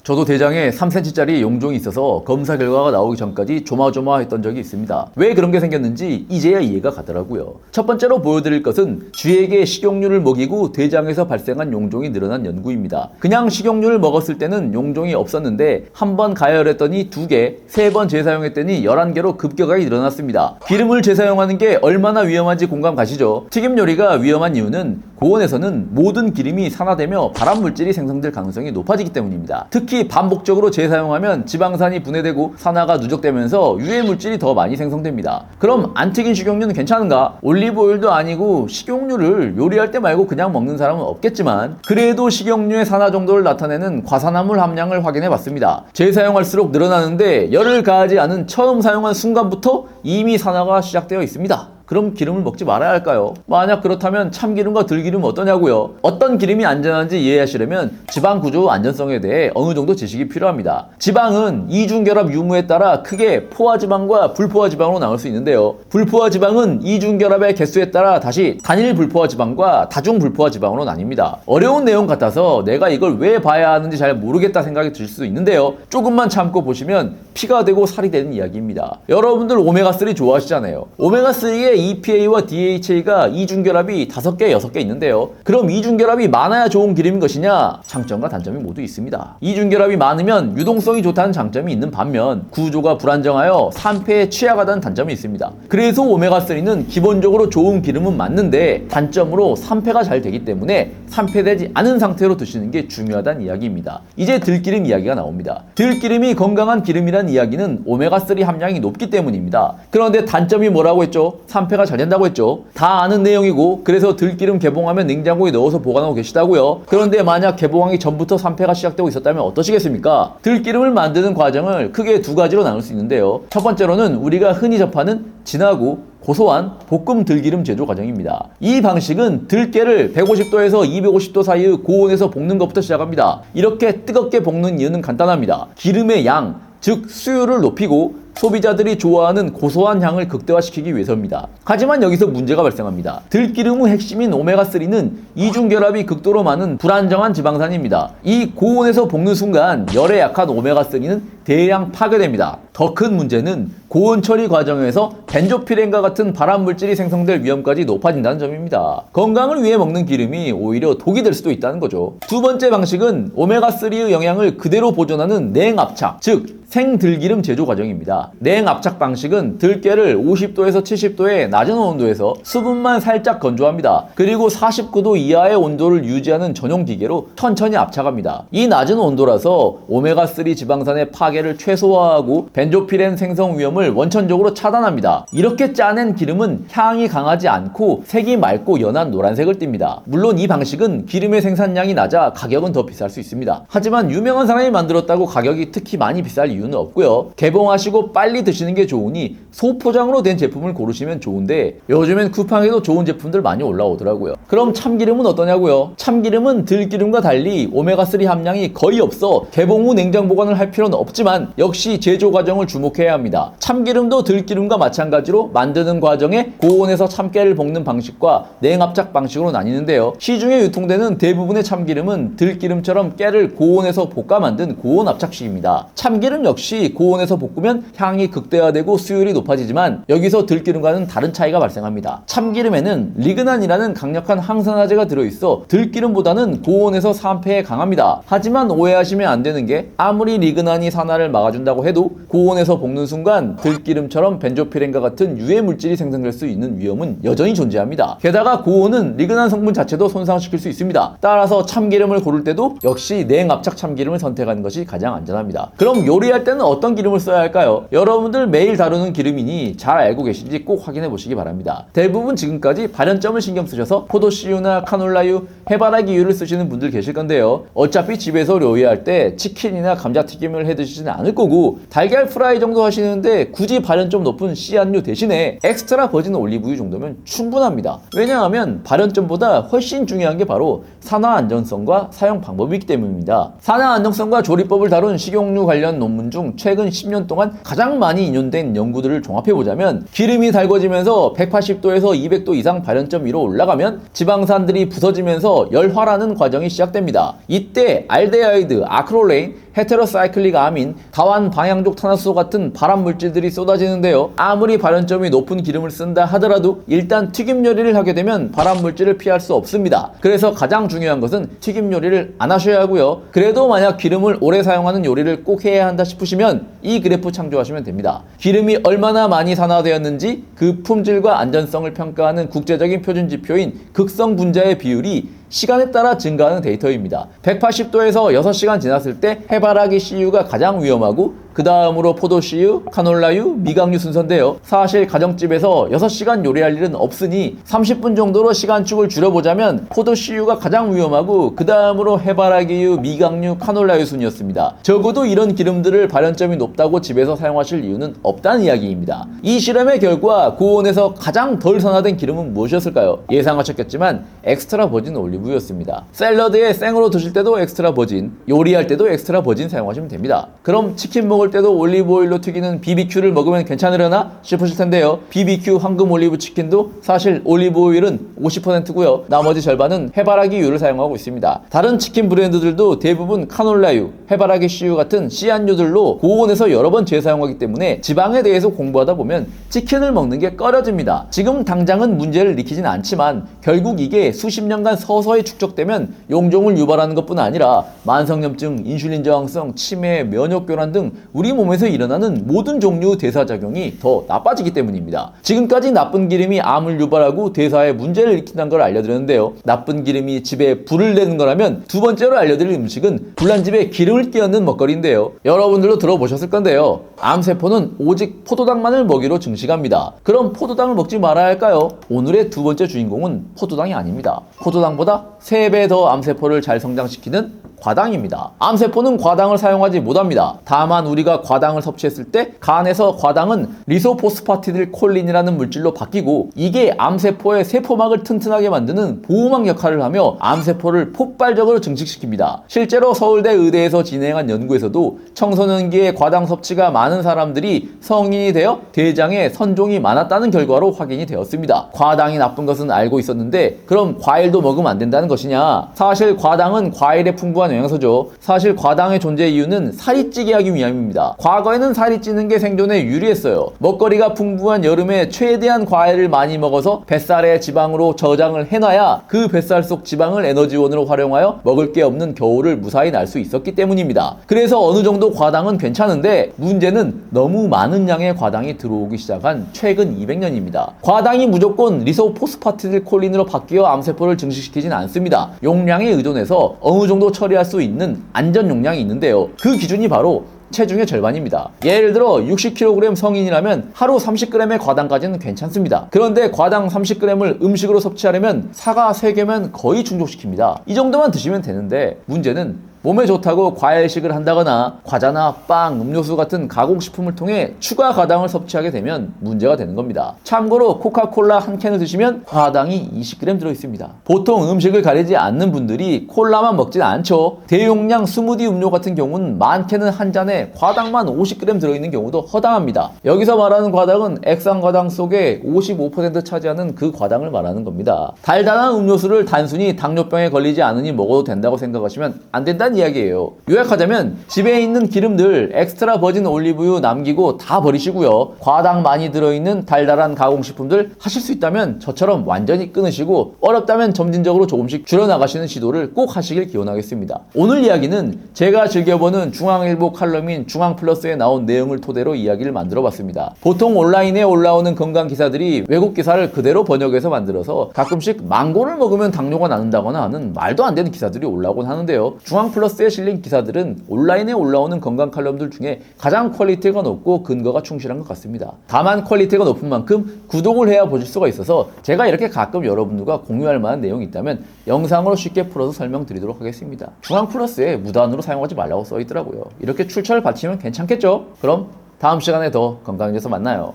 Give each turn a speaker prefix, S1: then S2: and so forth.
S1: 저도 대장에 3cm짜리 용종이 있어서 검사 결과가 나오기 전까지 조마조마했던 적이 있습니다. 왜 그런 게 생겼는지 이제야 이해가 가더라고요. 첫 번째로 보여드릴 것은 쥐에게 식용유를 먹이고 대장에서 발생한 용종이 늘어난 연구입니다. 그냥 식용유를 먹었을 때는 용종이 없었는데 한 번 가열했더니 2개, 3번 재사용했더니 11개로 급격하게 늘어났습니다. 기름을 재사용하는 게 얼마나 위험한지 공감 가시죠? 튀김 요리가 위험한 이유는 고온에서는 모든 기름이 산화되며 발암물질이 생성될 가능성이 높아지기 때문입니다. 특히 반복적으로 재사용하면 지방산이 분해되고 산화가 누적되면서 유해물질이 더 많이 생성됩니다. 그럼 안 튀긴 식용유는 괜찮은가? 올리브오일도 아니고 식용유를 요리할 때 말고 그냥 먹는 사람은 없겠지만 그래도 식용유의 산화 정도를 나타내는 과산화물 함량을 확인해 봤습니다. 재사용할수록 늘어나는데 열을 가하지 않은 처음 사용한 순간부터 이미 산화가 시작되어 있습니다. 그럼 기름을 먹지 말아야 할까요? 만약 그렇다면 참기름과 들기름은 어떠냐고요? 어떤 기름이 안전한지 이해하시려면 지방 구조 안전성에 대해 어느 정도 지식이 필요합니다. 지방은 이중결합 유무에 따라 크게 포화지방과 불포화지방으로 나눌 수 있는데요. 불포화지방은 이중결합의 개수에 따라 다시 단일 불포화지방과 다중 불포화지방으로 나뉩니다. 어려운 내용 같아서 내가 이걸 왜 봐야 하는지 잘 모르겠다 생각이 들 수도 있는데요. 조금만 참고 보시면 피가 되고 살이 되는 이야기입니다. 여러분들 오메가3 좋아하시잖아요. 오메가3의 EPA와 DHA가 이중결합이 5개, 6개 있는데요. 그럼 이중결합이 많아야 좋은 기름인 것이냐? 장점과 단점이 모두 있습니다. 이중결합이 많으면 유동성이 좋다는 장점이 있는 반면 구조가 불안정하여 산패에 취약하다는 단점이 있습니다. 그래서 오메가3는 기본적으로 좋은 기름은 맞는데 단점으로 산패가 잘 되기 때문에 산패되지 않은 상태로 드시는 게 중요하다는 이야기입니다. 이제 들기름 이야기가 나옵니다. 들기름이 건강한 기름이란 이야기는 오메가3 함량이 높기 때문입니다. 그런데 단점이 뭐라고 했죠? 산패가 잘 된다고 했죠. 다 아는 내용이고 그래서 들기름 개봉하면 냉장고에 넣어서 보관하고 계시다고요. 그런데 만약 개봉하기 전부터 산패가 시작되고 있었다면 어떠시겠습니까? 들기름을 만드는 과정을 크게 2가지로 나눌 수 있는데요. 첫 번째로는 우리가 흔히 접하는 진하고 고소한 볶음 들기름 제조 과정입니다. 이 방식은 들깨를 150도에서 250도 사이의 고온에서 볶는 것부터 시작합니다. 이렇게 뜨겁게 볶는 이유는 간단합니다. 기름의 양, 즉 수율을 높이고 소비자들이 좋아하는 고소한 향을 극대화시키기 위해서입니다. 하지만 여기서 문제가 발생합니다. 들기름의 핵심인 오메가3는 이중결합이 극도로 많은 불안정한 지방산입니다. 이 고온에서 볶는 순간 열에 약한 오메가3는 대량 파괴됩니다. 더 큰 문제는 고온 처리 과정에서 벤조피렌과 같은 발암물질이 생성될 위험까지 높아진다는 점입니다. 건강을 위해 먹는 기름이 오히려 독이 될 수도 있다는 거죠. 두 번째 방식은 오메가3의 영양을 그대로 보존하는 냉압착, 즉 생들기름 제조 과정입니다. 냉압착 방식은 들깨를 50도에서 70도의 낮은 온도에서 수분만 살짝 건조합니다. 그리고 49도 이하의 온도를 유지하는 전용 기계로 천천히 압착합니다. 이 낮은 온도라서 오메가3 지방산의 파괴를 최소화하고 벤조피렌 생성 위험을 원천적으로 차단합니다. 이렇게 짜낸 기름은 향이 강하지 않고 색이 맑고 연한 노란색을 띱니다. 물론 이 방식은 기름의 생산량이 낮아 가격은 더 비쌀 수 있습니다. 하지만 유명한 사람이 만들었다고 가격이 특히 많이 비쌀 이유는 없고요. 개봉하시고 빨리 드시는 게 좋으니 소포장으로 된 제품을 고르시면 좋은데 요즘엔 쿠팡에도 좋은 제품들 많이 올라오더라고요. 그럼 참기름은 어떠냐고요? 참기름은 들기름과 달리 오메가3 함량이 거의 없어 개봉 후 냉장 보관을 할 필요는 없지만 역시 제조 과정을 주목해야 합니다. 참기름도 들기름과 마찬가지로 만드는 과정에 고온에서 참깨를 볶는 방식과 냉압착 방식으로 나뉘는데요. 시중에 유통되는 대부분의 참기름은 들기름처럼 깨를 고온에서 볶아 만든 고온 압착식입니다. 참기름 역시 고온에서 볶으면 향이 극대화되고 수율이 높아지지만 여기서 들기름과는 다른 차이가 발생합니다. 참기름에는 리그난이라는 강력한 항산화제가 들어있어 들기름보다는 고온에서 산패에 강합니다. 하지만 오해하시면 안 되는 게 아무리 리그난이 산화를 막아준다고 해도 고온에서 볶는 순간 들기름처럼 벤조피렌과 같은 유해 물질이 생성될 수 있는 위험은 여전히 존재합니다. 게다가 고온은 리그난 성분 자체도 손상시킬 수 있습니다. 따라서 참기름을 고를 때도 역시 냉압착 참기름을 선택하는 것이 가장 안전합니다. 그럼 요리할 때는 어떤 기름을 써야 할까요? 여러분들 매일 다루는 기름이니 잘 알고 계신지 꼭 확인해 보시기 바랍니다. 대부분 지금까지 발연점을 신경 쓰셔서 포도씨유나 카놀라유, 해바라기유를 쓰시는 분들 계실 건데요. 어차피 집에서 요리할 때 치킨이나 감자튀김을 해 드시지는 않을 거고 달걀 프라이 정도 하시는데 굳이 발연점 높은 씨앗유 대신에 엑스트라 버진 올리브유 정도면 충분합니다. 왜냐하면 발연점보다 훨씬 중요한 게 바로 산화 안전성과 사용 방법이기 때문입니다. 산화 안정성과 조리법을 다룬 식용유 관련 논문 중 최근 10년 동안 가장 가장 많이 인용된 연구들을 종합해보자면 기름이 달궈지면서 180도에서 200도 이상 발연점 위로 올라가면 지방산들이 부서지면서 열화라는 과정이 시작됩니다. 이때 알데하이드, 아크롤레인, 헤테로사이클릭 아민, 다완 방향족 탄화수소 같은 발암 물질들이 쏟아지는데요. 아무리 발연점이 높은 기름을 쓴다 하더라도 일단 튀김 요리를 하게 되면 발암 물질을 피할 수 없습니다. 그래서 가장 중요한 것은 튀김 요리를 안 하셔야 하고요. 그래도 만약 기름을 오래 사용하는 요리를 꼭 해야 한다 싶으시면 이 그래프 참조하시면 됩니다. 기름이 얼마나 많이 산화되었는지 그 품질과 안전성을 평가하는 국제적인 표준 지표인 극성 분자의 비율이 시간에 따라 증가하는 데이터입니다. 180도에서 6시간 지났을 때 해바라기 씨유가 가장 위험하고 그 다음으로 포도 씨유, 카놀라유, 미각류 순서인데요. 사실 가정집에서 6시간 요리할 일은 없으니 30분 정도로 시간축을 줄여보자면 포도 씨유가 가장 위험하고 그 다음으로 해바라기유, 미각류, 카놀라유 순이었습니다. 적어도 이런 기름들을 발연점이 높다고 집에서 사용하실 이유는 없다는 이야기입니다. 이 실험의 결과 고온에서 가장 덜 산화된 기름은 무엇이었을까요? 예상하셨겠지만 엑스트라 버진 올리브유였습니다. 샐러드에 생으로 드실 때도 엑스트라 버진, 요리할 때도 엑스트라 버진 사용하시면 됩니다. 그럼 치킨 먹을 때도 올리브 오일로 튀기는 BBQ를 먹으면 괜찮으려나 싶으실 텐데요. BBQ 황금 올리브 치킨도 사실 올리브 오일은 50%고요. 나머지 절반은 해바라기유를 사용하고 있습니다. 다른 치킨 브랜드들도 대부분 카놀라유, 해바라기 씨유 같은 씨앗유들로 고온에서 여러 번 재사용하기 때문에 지방에 대해서 공부하다 보면 치킨을 먹는 게 꺼려집니다. 지금 당장은 문제를 일으키진 않지만 결국 이게 수십 년간 서서히 축적되면 용종을 유발하는 것뿐 아니라 만성염증, 인슐린 저항성, 치매, 면역교란 등 우리 몸에서 일어나는 모든 종류 대사작용이 더 나빠지기 때문입니다. 지금까지 나쁜 기름이 암을 유발하고 대사에 문제를 일으킨다는 걸 알려드렸는데요. 나쁜 기름이 집에 불을 내는 거라면 두 번째로 알려드릴 음식은 불난 집에 기름을 끼얹는 먹거리인데요. 여러분들도 들어보셨을 건데요. 암세포는 오직 포도당만을 먹이로 증식합니다. 그럼 포도당을 먹지 말아야 할까요? 오늘의 두 번째 주인공은 포도당이 아닙니다. 포도당보다 3배 더 암세포를 잘 성장시키는 과당입니다. 암세포는 과당을 사용하지 못합니다. 다만 우리가 과당을 섭취했을 때 간에서 과당은 리소포스파티딜 콜린이라는 물질로 바뀌고 이게 암세포의 세포막을 튼튼하게 만드는 보호막 역할을 하며 암세포를 폭발적으로 증식시킵니다. 실제로 서울대 의대에서 진행한 연구에서도 청소년기에 과당 섭취가 많은 사람들이 성인이 되어 대장에 선종이 많았다는 결과로 확인이 되었습니다. 과당이 나쁜 것은 알고 있었는데 그럼 과일도 먹으면 안 된다는 것이냐? 사실 과당은 과일에 풍부한 영양소죠. 사실 과당의 존재 이유는 살이 찌게 하기 위함입니다. 과거에는 살이 찌는 게 생존에 유리했어요. 먹거리가 풍부한 여름에 최대한 과일을 많이 먹어서 뱃살에 지방으로 저장을 해놔야 그 뱃살 속 지방을 에너지원으로 활용하여 먹을 게 없는 겨울을 무사히 날 수 있었기 때문입니다. 그래서 어느 정도 과당은 괜찮은데 문제는 너무 많은 양의 과당이 들어오기 시작한 최근 200년입니다. 과당이 무조건 리소포스파티딜 콜린으로 바뀌어 암세포를 증식시키진 않습니다. 용량에 의존해서 어느 정도 처리할 수 있는 안전 용량이 있는데요. 그 기준이 바로 체중의 절반입니다. 예를 들어 60kg 성인이라면 하루 30g의 과당까지는 괜찮습니다. 그런데 과당 30g을 음식으로 섭취하려면 사과 3개면 거의 충족시킵니다. 이 정도만 드시면 되는데 문제는 몸에 좋다고 과일식을 한다거나 과자나 빵, 음료수 같은 가공식품을 통해 추가 과당을 섭취하게 되면 문제가 되는 겁니다. 참고로 코카콜라 한 캔을 드시면 과당이 20g 들어있습니다. 보통 음식을 가리지 않는 분들이 콜라만 먹진 않죠. 대용량 스무디 음료 같은 경우는 많게는 한 잔에 과당만 50g 들어있는 경우도 허다합니다. 여기서 말하는 과당은 액상과당 속에 55% 차지하는 그 과당을 말하는 겁니다. 달달한 음료수를 단순히 당뇨병에 걸리지 않으니 먹어도 된다고 생각하시면 안 된다는 이야기예요. 요약하자면 집에 있는 기름들 엑스트라 버진 올리브유 남기고 다 버리시고요. 과당 많이 들어있는 달달한 가공식품들 하실 수 있다면 저처럼 완전히 끊으시고 어렵다면 점진적으로 조금씩 줄여나가시는 시도를 꼭 하시길 기원하겠습니다. 오늘 이야기는 제가 즐겨보는 중앙일보 칼럼인 중앙플러스에 나온 내용을 토대로 이야기를 만들어봤습니다. 보통 온라인에 올라오는 건강 기사들이 외국 기사를 그대로 번역해서 만들어서 가끔씩 망고를 먹으면 당뇨가 나는다거나 하는 말도 안 되는 기사들이 올라오곤 하는데요. 중앙플러스에 실린 기사들은 온라인에 올라오는 건강 칼럼들 중에 가장 퀄리티가 높고 근거가 충실한 것 같습니다. 다만 퀄리티가 높은 만큼 구독을 해야 보실 수가 있어서 제가 이렇게 가끔 여러분들과 공유할 만한 내용이 있다면 영상으로 쉽게 풀어서 설명드리도록 하겠습니다. 중앙플러스에 무단으로 사용하지 말라고 써있더라고요. 이렇게 출처를 바치면 괜찮겠죠? 그럼 다음 시간에 더 건강해져서 만나요.